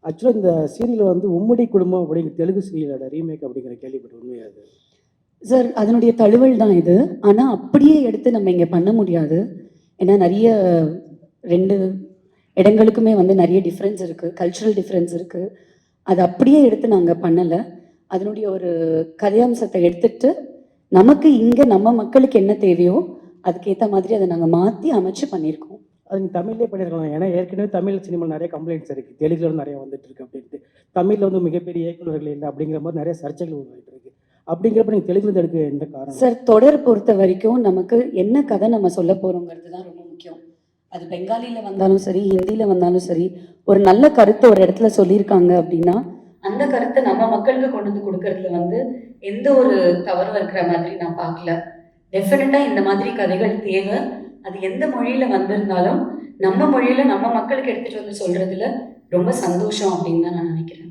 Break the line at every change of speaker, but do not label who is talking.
ஆக்சுவலாக இந்த சீரியல் வந்து உம்மடி குடும்பம் அப்படிங்கிற தெலுங்கு சீரியலோட ரீமேக் அப்படிங்கிற கேள்விப்பட்ட உண்மையா அது?
சார் அதனுடைய தழுவல் தான் இது. ஆனா அப்படியே எடுத்து நம்ம இங்க பண்ண முடியாது. ஏன்னா நெறைய 2 இடங்களுக்குமே வந்து நெறைய டிஃபரன்ஸ் இருக்கு. கல்ச்சுரல் டிஃபரன்ஸ் இருக்கு. அத அப்படியே எடுத்து நாங்க பண்ணல. அதனுடைய ஒரு கதையம்சத்த எடுத்துட்டு, நமக்கு இங்க நம்ம மக்களுக்கு என்ன தேவையோ, அதுக்கேத்த மாதிரி அத நாங்க மாத்தி அமைச்சு பண்ணியிருக்கோம்.
அது நீங்க தமிழ்லயே பண்ணியிருக்கலாம். ஏன்னா ஏற்கனவே தமிழ் சினிமால நெறைய கம்ப்ளைண்ட்ஸ் இருக்கு. தெலுங்குல வந்து நெறைய வந்துட்டு இருக்கு அப்படின்ட்டு. தமிழ்ல வந்து மிகப்பெரிய இயக்குனர்கள் இல்ல அப்படிங்கிற மாரி நெறைய சர்ச்சைகள் உருவாகிட்டு இருக்கு. அப்படிங்கிறப்ப நீங்க தெலுங்குல இருந்து எடுக்க எந்த காரணம்?
சார் தொடர் பொறுத்த வரைக்கும் நமக்கு என்ன கதை நம்ம சொல்ல போறோங்கிறது தான் ரொம்ப முக்கியம். அது பெங்காலில வந்தாலும் சரி, ஹிந்தியில வந்தாலும் சரி, ஒரு நல்ல கருத்த ஒரு இடத்துல சொல்லியிருக்காங்க அப்படின்னா, அந்த கருத்த நம்ம மக்களுக்கு கொண்டு வந்து குடுக்கறதுல வந்து எந்த ஒரு தவறும் இருக்கிற மாதிரி நான் பார்க்கல. டெஃபினட்டா இந்த மாதிரி கதைகள் தேவை. அது எந்த மொழியில வந்திருந்தாலும், நம்ம மொழியில நம்ம மக்களுக்கு எடுத்துட்டு வந்து சொல்றதுல ரொம்ப சந்தோஷம் அப்படின்னு தான் நான் நினைக்கிறேன்.